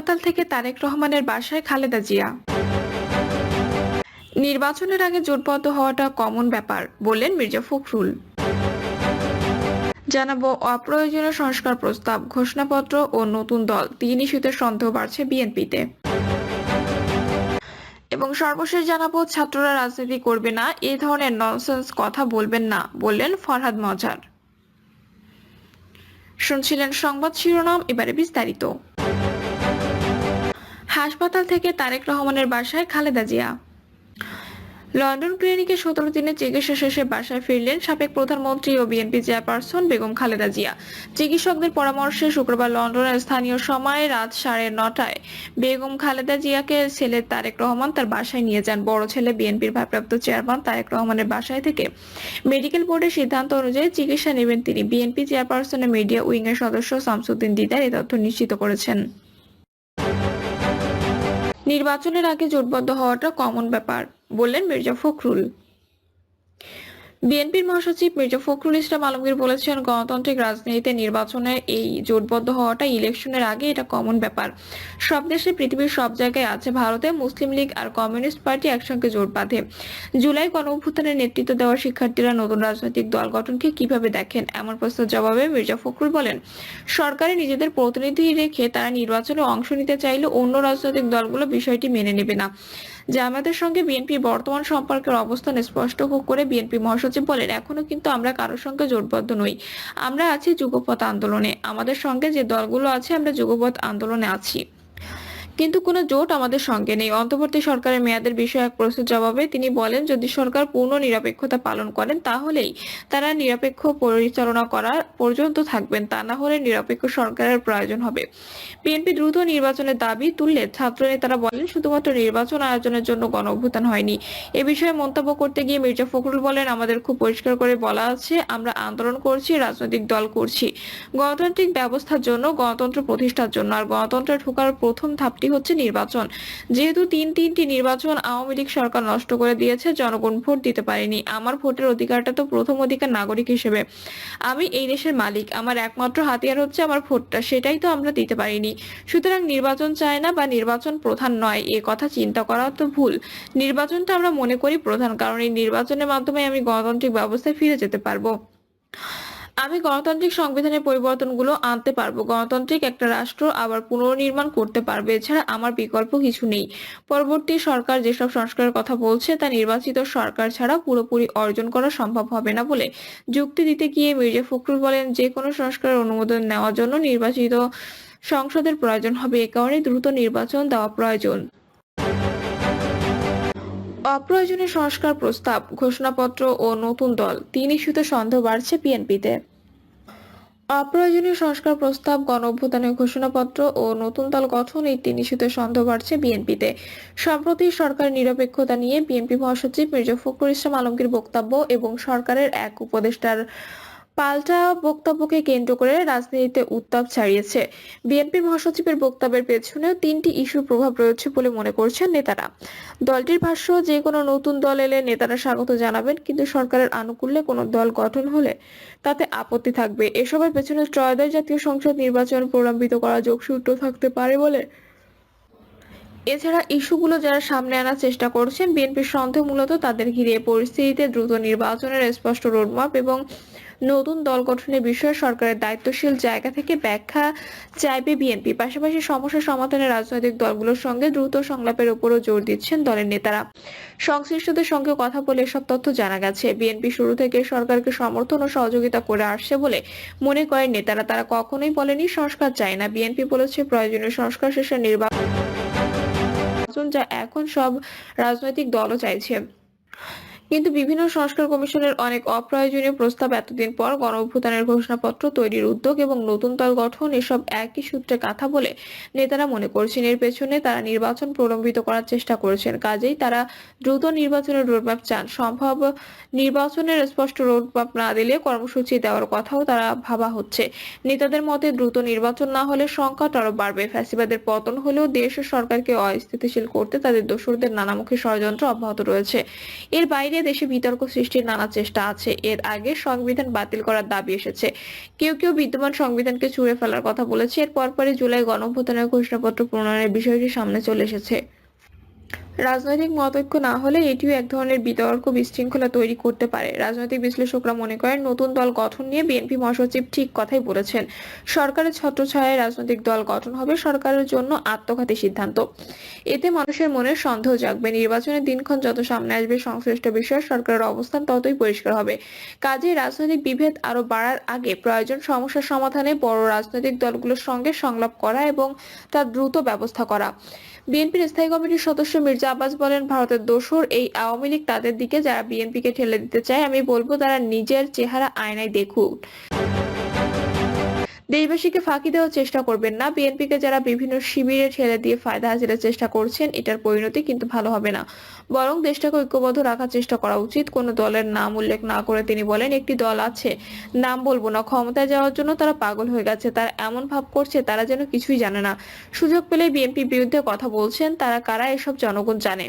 হাসপাতাল থেকে তারেক রহমানের বাসায় খালেদা জিয়া। নির্বাচনের আগে জোটবদ্ধ হওয়াটা কমন ব্যাপার, বললেন মির্জা ফখরুল। জানাবো অপ্রয়োজনীয় সংস্কার প্রস্তাব, ঘোষণাপত্র ও নতুন দল, তিন ইস্যুতে সন্দেহ বাড়ছে বিএনপিতে। এবং সর্বশেষ জানাবো ছাত্ররা রাজনীতি করবে না, এই ধরনের ননসেন্স কথা বলবেন না, বললেন ফরহাদ মজার। শুনছিলেন সংবাদ শিরোনাম, এবারে বিস্তারিত। হাসপাতাল থেকে তারেক রহমানের বাসায় খালেদা জিয়া। লন্ডন ক্লিনিকে 17 দিনের চিকিৎসা শেষে বাসায় ফিরলেন সাবেক প্রধানমন্ত্রী ও বিএনপি চেয়ারপারসন বেগম খালেদা জিয়া। চিকিৎসকদের পরামর্শে শুক্রবার লন্ডনের স্থানীয় সময় রাত 9:30টায় বেগম খালেদা জিয়াকে ছেলে তারেক রহমান তার বাসায় নিয়ে যান। বড় ছেলে বিএনপির ভারপ্রাপ্ত চেয়ারম্যান তারেক রহমানের বাসায় থেকে মেডিকেল বোর্ডের সিদ্ধান্ত অনুযায়ী চিকিৎসা নেবেন তিনি। বিএনপি চেয়ারপারসনের মিডিয়া উইং এর সদস্য শামসুদ্দিন দিদার এই তথ্য নিশ্চিত করেছেন। নির্বাচনের আগে জোটবদ্ধ হওয়াটা কমন ব্যাপার, বললেন মির্জা ফখরুল। বিএনপির মহাসচিব মির্জা ফখরুল ইসলাম আলমগীর বলেছেন, গণতান্ত্রিক রাজনীতিতে নির্বাচনের এই জোটবদ্ধ হওয়াটা ইলেকশনের আগে এটা কমন ব্যাপার। সব দেশে, পৃথিবীর সব জায়গায় আছে। ভারতে মুসলিম লীগ আর কমিউনিস্ট পার্টি একসঙ্গে জোট বাঁধে। জুলাই গণঅভ্যুত্থানের নেতৃত্ব দেওয়া শিক্ষার্থীরা নতুন রাজনৈতিক দল গঠনকে কিভাবে দেখেন, এমন প্রশ্নের জবাবে মির্জা ফখরুল বলেন, সরকারে নিজেদের প্রতিনিধি রেখে তারা নির্বাচনে অংশ নিতে চাইলে অন্য রাজনৈতিক দলগুলো বিষয়টি মেনে নেবে না। জামায়াতের সঙ্গে বিএনপির বর্তমান সম্পর্কের অবস্থান স্পষ্ট করে বিএনপি মহাসচিব বলেন, এখনো কিন্তু আমরা কারোর সঙ্গে জোটবদ্ধ নই। আমরা আছি যুগপৎ আন্দোলনে। আমাদের সঙ্গে যে দলগুলো আছে আমরা যুগপৎ আন্দোলনে আছি, কিন্তু কোনো জোট আমাদের সঙ্গে নেই। অন্তর্বর্তী সরকারের মেয়াদের বিষয়ে এক প্রশ্নের জবাবে তিনি বলেন, যদি সরকার পূর্ণ নিরপেক্ষতা পালন করেন তাহলেই তারা নিরপেক্ষ পরিচালনা করা পর্যন্ত থাকবেন, তা না হলে নিরপেক্ষ সরকারের প্রয়োজন হবে। বিএনপি দ্রুত নির্বাচনের দাবি তুললে ছাত্রনেতারা বলেন, শুধুমাত্র নির্বাচন আয়োজনের জন্য গণঅভ্যুত্থান হয়নি। এ বিষয়ে মন্তব্য করতে গিয়ে মির্জা ফখরুল বলেন, আমাদের খুব পরিষ্কার করে বলা আছে, আমরা আন্দোলন করছি, রাজনৈতিক দল করছি গণতান্ত্রিক ব্যবস্থার জন্য, গণতন্ত্র প্রতিষ্ঠার জন্য। আর গণতন্ত্রে ঢোকার প্রথম ধাপ হচ্ছে নির্বাচন। যেহেতু তিনটি নির্বাচন আওয়ামী লীগ সরকার নষ্ট করে দিয়েছে, জনগণ ভোট দিতে পারেনি। আমার ভোটের অধিকারটা তো প্রথম অধিকার নাগরিক হিসেবে। আমি এই দেশের মালিক, আমার একমাত্র হাতিয়ার হচ্ছে আমার ভোটটা, সেটাই তো আমরা দিতে পারিনি। সুতরাং নির্বাচন চায় না বা নির্বাচন প্রধান নয়, এ কথা চিন্তা করা তো ভুল। নির্বাচনটা আমরা মনে করি প্রধান, কারণ এই নির্বাচনের মাধ্যমে আমি গণতান্ত্রিক ব্যবস্থায় ফিরে যেতে পারবো। আমি গণতান্ত্রিক সংবিধানের পরিবর্তনগুলো আনতে পারবো, গণতান্ত্রিক একটা রাষ্ট্র আবার পুনর্নির্মাণ করতে পারবে। এছাড়া আমার বিকল্প কিছু নেই। পরবর্তী সরকার যেসব সংস্কারের কথা বলছে তা নির্বাচিত সরকার ছাড়া পুরোপুরি অর্জন করা সম্ভব হবে না বলে যুক্তি দিতে গিয়ে মির্জা ফখরুল বলেন, যে কোনো সংস্কারের অনুমোদন নেওয়ার জন্য নির্বাচিত সংসদের প্রয়োজন হবে। এ কারণে দ্রুত নির্বাচন দেওয়া প্রয়োজন। অপ্রয়োজনীয় সংস্কার প্রস্তাব, ঘোষণাপত্র ও নতুন দল, তিন ইস্যুতে সন্দেহ বাড়ছে বিএনপিতে। অপ্রয়োজনীয় সংস্কার প্রস্তাব, গণঅভ্যুত্থানের ঘোষণাপত্র ও নতুন দল গঠন, এই তিন ইস্যুতে সন্দেহ বাড়ছে বিএনপিতে। সম্প্রতি সরকারের নিরপেক্ষতা নিয়ে বিএনপি মহাসচিব মির্জা ফখরুল ইসলাম আলমগীর বক্তব্য এবং সরকারের এক উপদেষ্টার পাল্টা বক্তব্যকে কেন্দ্র করে রাজনীতিতে উত্তাপ ছড়িয়েছে। বিএনপি মহাসচিবের বক্তব্যের পেছনেও তিনটি ইস্যুর প্রভাব রয়েছে বলে মনে করছেন নেতারা। দলটির ভাষ্য, যে কোনো নতুন দল এলে নেতারা স্বাগত জানাবেন, কিন্তু সরকারের আনুকূল্যে কোনো দল গঠন হলে তাতে আপত্তি থাকবে। এসবের পেছনে ত্রয়োদশ জাতীয় সংসদ নির্বাচন প্রলম্বিত করা যোগসূত্র থাকতে পারে বলে। এছাড়া ইস্যুগুলো যারা সামনে আনার চেষ্টা করছেন, বিএনপির সন্দেহ মূলত তাদের ঘিরে। পরিস্থিতিতে দ্রুত নির্বাচনের স্পষ্ট রোডম্যাপ এবং নতুন দল গঠনের বিষয়ে সরকারের দায়িত্বশীল জায়গা থেকে ব্যাখ্যা চাইবে বিএনপি। পাশাপাশি সমস্যা সমাধানে রাজনৈতিক দলগুলোর সঙ্গে দ্রুত সংলাপের উপরও জোর দিচ্ছেন দলের নেতারা। সংশ্লিষ্টদের সঙ্গে কথা বলে এসব তথ্য জানা গেছে। বিএনপি শুরু থেকে সরকারকে সমর্থন ও সহযোগিতা করে আসছে বলে মনে করেন নেতারা। তারা কখনোই বলেনি সংস্কার চায় না। বিএনপি বলেছে প্রয়োজনীয় সংস্কার শেষে নির্বাচন, যা এখন সব রাজনৈতিক দলও চাইছে। কিন্তু বিভিন্ন সংস্কার কমিশনের অনেক অপ্রয়োজনীয় প্রস্তাব, এতদিন পর গণঅভ্যুত্থানের ঘোষণাপত্র তৈরির উদ্যোগ এবং নতুন দল গঠন, এসব একই সূত্রে কথা বলে নেতারা মনে করছেন। এর পেছনে তারা নির্বাচন প্রলম্বিত করার চেষ্টা করেছেন। কাজেই তারা দ্রুত নির্বাচনের রোডম্যাপ চান। সম্ভব নির্বাচনের স্পষ্ট রোডম্যাপ না দিলে কর্মসূচি দেওয়ার কথাও তারা ভাবা হচ্ছে। নেতাদের মতে, দ্রুত নির্বাচন না হলে সংকট আরো বাড়বে। ফ্যাসিবাদের পতন হলেও দেশ ও সরকারকে অস্থিতিশীল করতে তাদের দোসরদের নানামুখী ষড়যন্ত্র অব্যাহত রয়েছে। এর বাইরে দেশে বিতর্ক সৃষ্টির নানা চেষ্টা আছে। এর আগে সংবিধান বাতিল করার দাবি এসেছে, কেউ কেউ বিদ্যমান সংবিধানকে ছুঁড়ে ফেলার কথা বলেছে। এর পরপরই জুলাই গণঅভ্যুত্থানের ঘোষণাপত্র প্রণয়নের বিষয়টি সামনে চলে এসেছে। রাজনৈতিক মতৈক্য না হলে এটিও এক ধরনের বিতর্ক বিশৃঙ্খলা তৈরি করতে পারে। রাজনৈতিক বিশ্লেষকরা মনে করেন, নতুন দল গঠন নিয়ে বিএনপি মহাসচিব ঠিক কথাই বলেছেন। সরকারের ছত্রছায়ায় রাজনৈতিক দল গঠন হবে সরকারের জন্য আত্মঘাতী সিদ্ধান্ত। এতে মানুষের মনে সন্দেহ জাগবে। নির্বাচনের দিনক্ষণ যত সামনে আসবে, সংশ্লিষ্ট বিষয়ে সরকারের অবস্থান ততই পরিষ্কার হবে। কাজেই রাজনৈতিক বিভেদ আরো বাড়ার আগে প্রয়োজন সমস্যার সমাধানে বড় রাজনৈতিক দলগুলোর সঙ্গে সংলাপ করা এবং তার দ্রুত ব্যবস্থা করা। বিএনপির স্থায়ী কমিটির সদস্য মির্জা আব্বাস বলেন, ভারতের দোসর এই আওয়ামী লীগ তাদের দিকে যারা বিএনপিকে ঠেলে দিতে চায়। আমি বলবো তারা নিজের চেহারা আয়নায় দেখুক, দেশবাসীকে ফাঁকি দেওয়ার চেষ্টা করবেন না। বিএনপিকে যারা বিভিন্ন শিবিরে ঠেলে দিয়ে ফায়দা হাসিলের চেষ্টা করছেন, এটার পরিণতি কিন্তু ভালো হবে না। বরং দেশটাকে ঐক্যবদ্ধ রাখার চেষ্টা করা উচিত। কোনো দলের নাম উল্লেখ না করে তিনি বলেন, একটি দল আছে, নাম বলবো না, ক্ষমতায় যাওয়ার জন্য তারা পাগল হয়ে গেছে। তারা এমন ভাব করছে তারা যেন কিছুই জানে না। সুযোগ পেলে বিএনপির বিরুদ্ধে কথা বলছেন। তারা কারা এসব জনগণ জানে।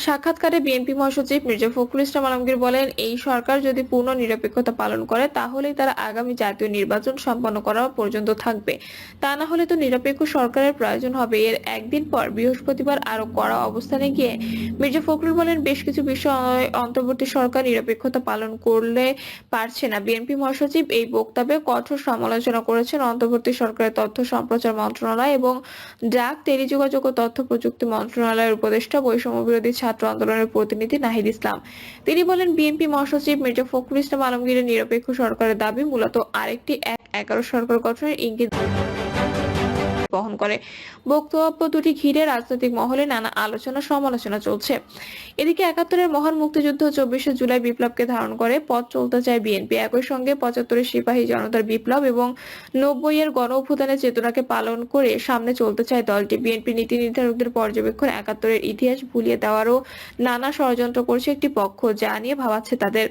সাক্ষাৎকারে বিএনপি মহাসচিব মির্জা ফখরুল ইসলাম আলমগীর বলেন, এই সরকার যদি পূর্ণ নিরপেক্ষতা পালন করে তাহলেই তারা আগামী জাতীয় নির্বাচন সম্পন্ন করা পর্যন্ত থাকবে। তা না হলে তো নিরপেক্ষ সরকারের প্রয়োজন হবে। এর একদিন পর বৃহস্পতিবার আরো কড়া অবস্থানে গিয়ে মির্জা ফখরুল বলেন, বেশ কিছু বিষয় অন্তর্বর্তী সরকার নিরপেক্ষতা পালন করলে পারছে না। বিএনপি মহাসচিব এই বক্তব্যে কঠোর সমালোচনা করেছেন অন্তর্বর্তী সরকারের তথ্য সম্প্রচার মন্ত্রণালয় এবং ডাক, টেলিযোগাযোগ ও তথ্য প্রযুক্তি মন্ত্রণালয়ের উপদেষ্টা বৈষম্য বিরোধী ছাত্র আন্দোলনের প্রতিনিধি নাহিদ ইসলাম। তিনি বলেন, বিএনপি মহাসচিব মির্জা ফখরুল ইসলাম আলমগীরের নিরপেক্ষ সরকারের দাবি মূলত আরেকটি ১-১১ সরকার গঠনের ইঙ্গিত বহন করে। বক্তব্য দুটি ঘিরে রাজনৈতিক মহলে নানা আলোচনা সমালোচনা চলছে। এদিকে ৭১-এর মহান মুক্তিযুদ্ধ ২৪শে জুলাই বিপ্লবকে ধারণ করে পথ চলতে চায় বিএনপি। একই সঙ্গে ৭৫-এর সিপাহী জনতার বিপ্লব এবং ৯০-এর গণ অভ্যুত্থানের চেতনাকে পালন করে সামনে চলতে চায় দলটি। বিএনপি নীতি নির্ধারকদের পর্যবেক্ষণ ৭১-এর ইতিহাস ভুলিয়ে দেওয়ারও নানা ষড়যন্ত্র করছে একটি পক্ষ, যা নিয়ে ভাবাচ্ছে তাদের।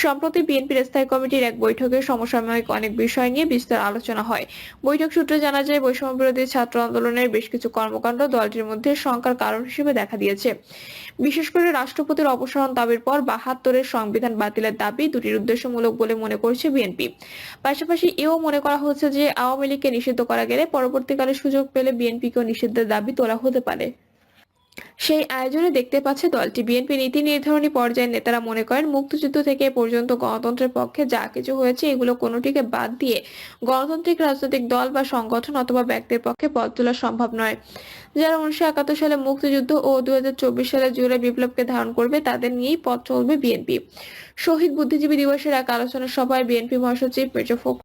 সম্প্রতি বিএনপির স্থায়ী কমিটির এক বৈঠকে সমসাময়িক অনেক বিষয় নিয়ে বিস্তর আলোচনা হয়। বৈঠক সূত্রে জানা যায়, বৈষম্য বিরোধী ছাত্র আন্দোলনের বেশ কিছু কর্মকাণ্ড দলটির মধ্যে শঙ্কার কারণ হিসেবে দেখা দিয়েছে। বিশেষ করে রাষ্ট্রপতির অপসারণ দাবির পর ৭২-এর সংবিধান বাতিলের দাবি দুটির উদ্দেশ্যমূলক বলে মনে করছে বিএনপি। পাশাপাশি এও মনে করা হচ্ছে যে আওয়ামী লীগকে নিষিদ্ধ করা গেলে পরবর্তীকালে সুযোগ পেলে বিএনপিকেও নিষিদ্ধের দাবি তোলা হতে পারে। সেই আয়োজনে দেখতে পাচ্ছে দলটি। বিএনপি নীতি নির্ধারণী পর্যায়ের নেতারা মনে করেন, মুক্তিযুদ্ধ থেকে এ পর্যন্ত গণতন্ত্রের পক্ষে যা কিছু হয়েছে এগুলো কোনোটিকে বাদ দিয়ে গণতান্ত্রিক রাজনৈতিক দল বা সংগঠন অথবা ব্যক্তির পক্ষে পথ তোলা সম্ভব নয়। যারা ১৯৭১ সালে মুক্তিযুদ্ধ ও ২০২৪ সালে জুলাই বিপ্লবকে ধারণ করবে তাদের নিয়েই পথ চলবে বিএনপি। শহীদ বুদ্ধিজীবী দিবসের এক আলোচনা সভায় বিএনপি মহাসচিব মির্জা ফখরুল